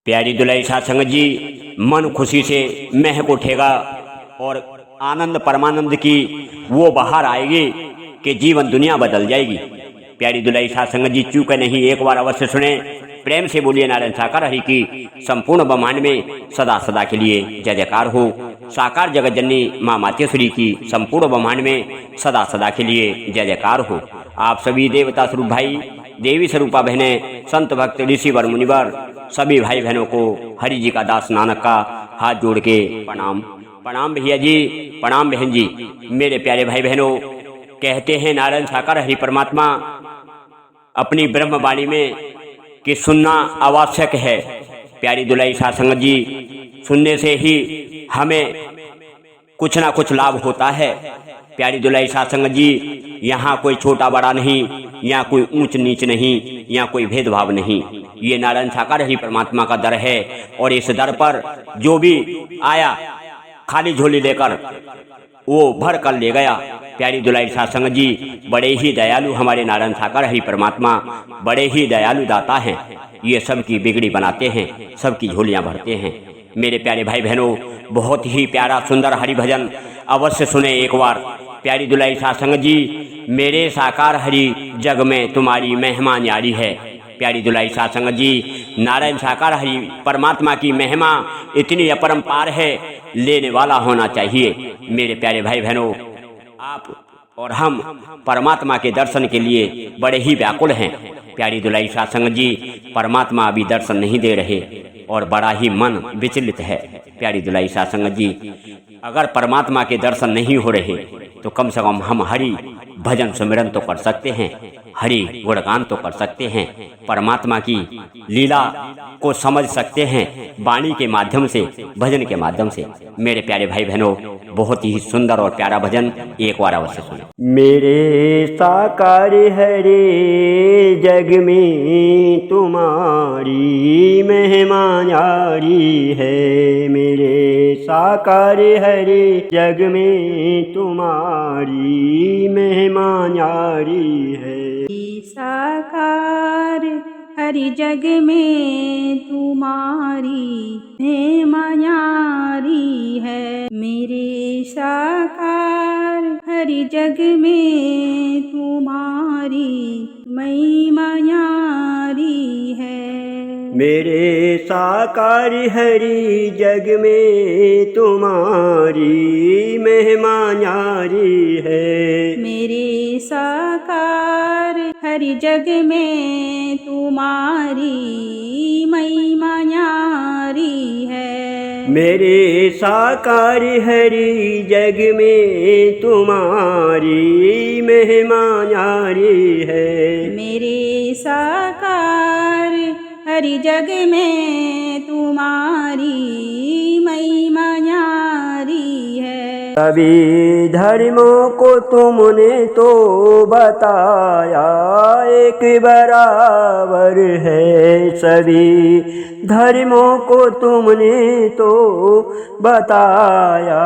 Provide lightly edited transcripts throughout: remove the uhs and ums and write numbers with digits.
प्यारी दुलारी साध संगत जी, मन खुशी से महक उठेगा और आनंद परमानंद की वो बाहर आएगी कि जीवन दुनिया बदल जाएगी। प्यारी दुलारी साध संगत जी, चूक नहीं, एक बार अवश्य सुने, प्रेम से बोलिए नारायण साकार हरि की संपूर्ण ब्रह्मांड में सदा सदा के लिए जय जयकार हो। साकार जगत जननी माँ मातेश्वरी की संपूर्ण ब्रह्मांड में सदा सदा के लिए जय जयकार हो। आप सभी देवता स्वरूप भाई, देवी स्वरूपा बहनें, संत भक्त ऋषिवर मुनिवर, सभी भाई बहनों को हरि जी का दास नानक का हाथ जोड़ के प्रणाम। प्रणाम भैया जी, प्रणाम बहन जी। मेरे प्यारे भाई बहनों, कहते हैं नारायण साकार हरि परमात्मा अपनी ब्रह्मवाणी में कि सुनना आवश्यक है। प्यारी दुलारी साध संगत जी, सुनने से ही हमें कुछ ना कुछ लाभ होता है। प्यारी दुलारी साध संगत जी, यहाँ कोई छोटा बड़ा नहीं, यहाँ कोई ऊंच नीच नहीं, यहाँ कोई भेदभाव नहीं। ये नारायण साकार हरि परमात्मा का दर है और इस दर पर जो भी आया खाली झोली लेकर वो भर कर ले गया। प्यारी दुलारी साध संगत जी, बड़े ही दयालु हमारे नारायण साकार हरि परमात्मा, बड़े ही दयालु दाता हैं। ये सबकी बिगड़ी बनाते हैं, सबकी झोलियाँ भरते हैं। मेरे प्यारे भाई बहनों, बहुत ही प्यारा सुंदर हरि भजन अवश्य सुने एक बार। प्यारी दुलारी साध संगत जी, मेरे साकार हरि जग में तुम्हारी महिमा न्यारी है। प्यारी दुलारी साध संगत जी, नारायण साकार हरि परमात्मा की महिमा इतनी अपरंपार है, लेने वाला होना चाहिए। मेरे प्यारे भाई बहनों, आप और हम परमात्मा के दर्शन के लिए बड़े ही व्याकुल हैं। प्यारी दुलारी साध संगत जी, परमात्मा अभी दर्शन नहीं दे रहे और बड़ा ही मन विचलित है। प्यारी दुलारी साध संगत जी, अगर परमात्मा के दर्शन नहीं हो रहे तो कम से कम हम हरि भजन सुमिरन तो कर सकते हैं, हरि गुणगान तो कर सकते हैं, परमात्मा की लीला को समझ सकते हैं वाणी के माध्यम से, भजन के माध्यम से। मेरे प्यारे भाई बहनों, बहुत ही सुंदर और प्यारा भजन एक बार अवश्य सुनो। मेरे साकार हरे जग में तुम्हारी महिमा न्यारी है। मेरे साकार हरे जग में तुम्हारी महिमा न्यारी है। साकार हरि जग में तुम्हारी महिमा न्यारी है। मेरे साकार हरि जग में तुम्हारी महिमा न्यारी है। मेरे साकार हरि जग में तुम्हारी महिमा न्यारी है। मेरे साकार हरि जग में तुम्हारी महिमा न्यारी है। मेरे साकार हरि जग में तुम्हारी महिमा न्यारी है। मेरे साकार हरि जग में तुम्हारी महिमा न्यारी है। सभी धर्मों को तुमने तो बताया एक बराबर है। सभी धर्मों को तुमने तो बताया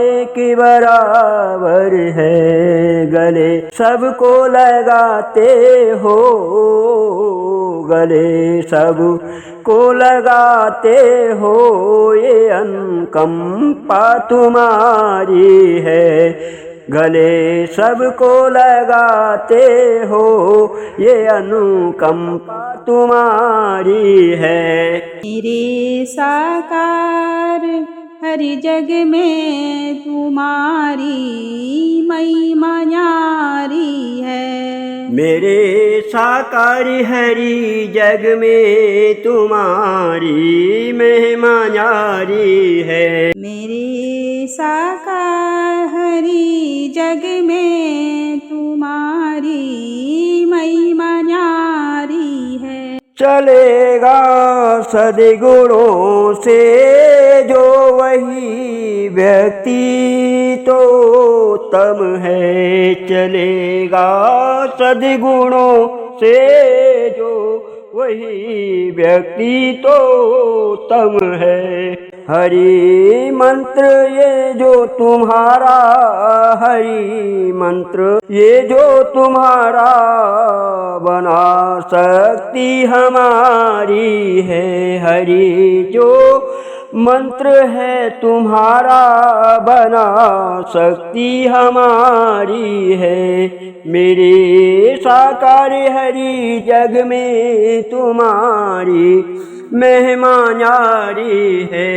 एक बराबर है। गले सबको लगाते हो, गले सब को लगाते हो, ये अनुकंपा तुम्हारी है। गले सबको लगाते हो, ये अनुकंपा तुम्हारी है। मेरे साकार हरि जग में तुम्हारी महिमा न्यारी है। मेरे साकार हरि जग में तुम्हारी महिमा न्यारी है। मेरे साकार हरि जग में तुम्हारी महिमा न्यारी है। चलेगा सद्गुणों से जो वही व्यक्ति तो उत्तम है। चलेगा सद्गुणों से जो वही व्यक्ति तो उत्तम है। हरि मंत्र ये जो तुम्हारा, हरि मंत्र ये जो तुम्हारा, बना सकती हमारी है। हरि जो मंत्र है तुम्हारा, बना सकती हमारी है। मेरे साकार हरि जग में तुम्हारी महिमा न्यारी है।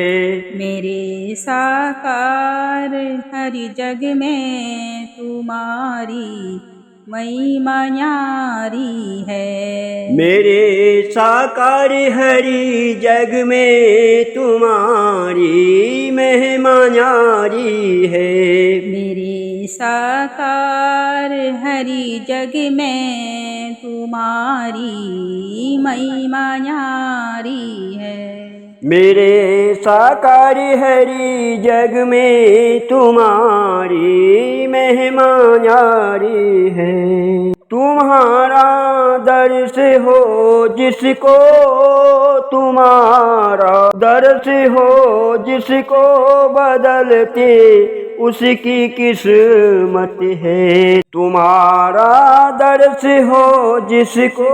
मेरे साकार हरि जग में तुम्हारी महिमा न्यारी है। मेरे साकार हरि जग में तुम्हारी महिमा न्यारी है। मेरे साकार हरि जग में तुम्हारी महिमा न्यारी है। मेरे साकार हरि जग में तुम्हारी महिमा न्यारी है। तुम्हारा दर्श हो जिसको, तुम्हारा दर्श हो जिसको, बदलते उसकी किस्मत है। तुम्हारा दर्श हो जिसको,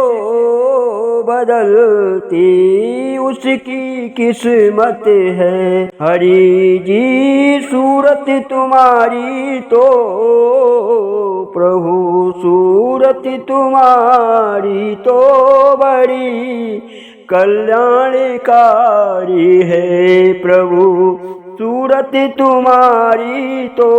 बदलती उसकी किस्मत है। हरि जी सूरत तुम्हारी तो, प्रभु सूरत तुम्हारी तो, बड़ी कल्याणकारी है। प्रभु सूरत तुम्हारी तो,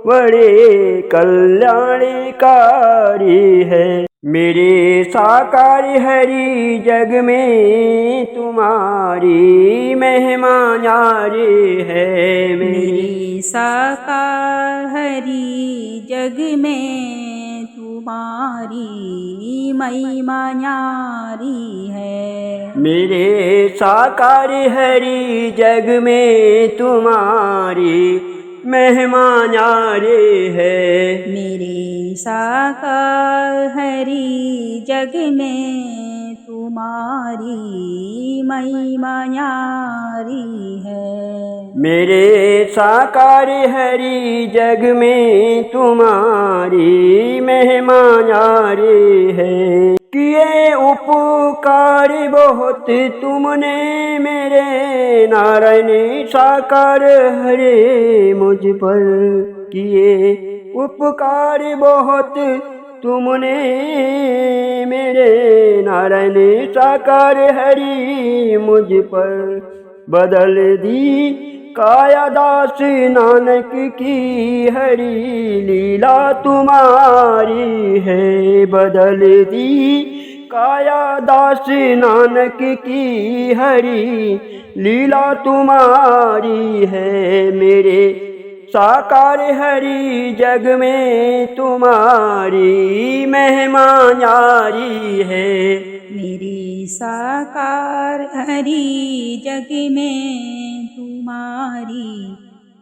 बड़े कल्याणकारी है। मेरे साकार हरि जग में तुम्हारी महिमा न्यारी है। मेरी साकार हरि जग में तुम्हारी महिमा न्यारी है। मेरे साकार हरि जग में तुम्हारी महिमा न्यारी है। मेरे साकार हरि जग में तुम्हारी महिमा न्यारी है। मेरे साकार हरि जग में तुम्हारी महिमा न्यारी है। किए उपकार बहुत तुमने मेरे नारायण साकार हरे मुझ पर। किए उपकार बहुत तुमने मेरे नारायण साकार हरि मुझ पर। बदल दी काया दास नानक की, हरि लीला तुम्हारी है। बदल दी काया दास नानक की, हरि लीला तुम्हारी है। मेरे साकार हरि जग में तुम्हारी महिमा न्यारी है। मेरी साकार हरि जग में तुम्हारी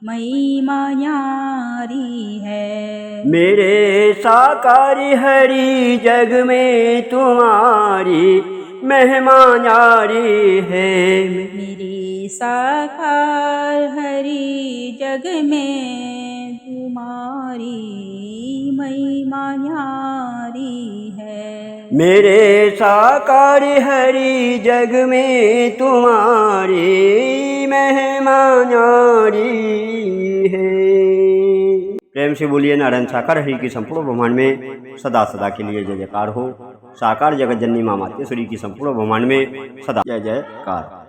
महिमा न्यारी है। मेरे साकार हरि जग में तुम्हारी महिमा न्यारी है। मेरी साकार हरि जग में तुम्हारी महिमा न्यारी है। मेरे साकार हरि जग में तुम्हारी महिमा न्यारी है। प्रेम से बोलिए नारायण साकार हरि की संपूर्ण ब्रह्मांड में सदा सदा के लिए जय जयकार हो। साकार जगत जननी मां मातेश्वरी की संपूर्ण ब्रह्मांड में सदा जय जयकार।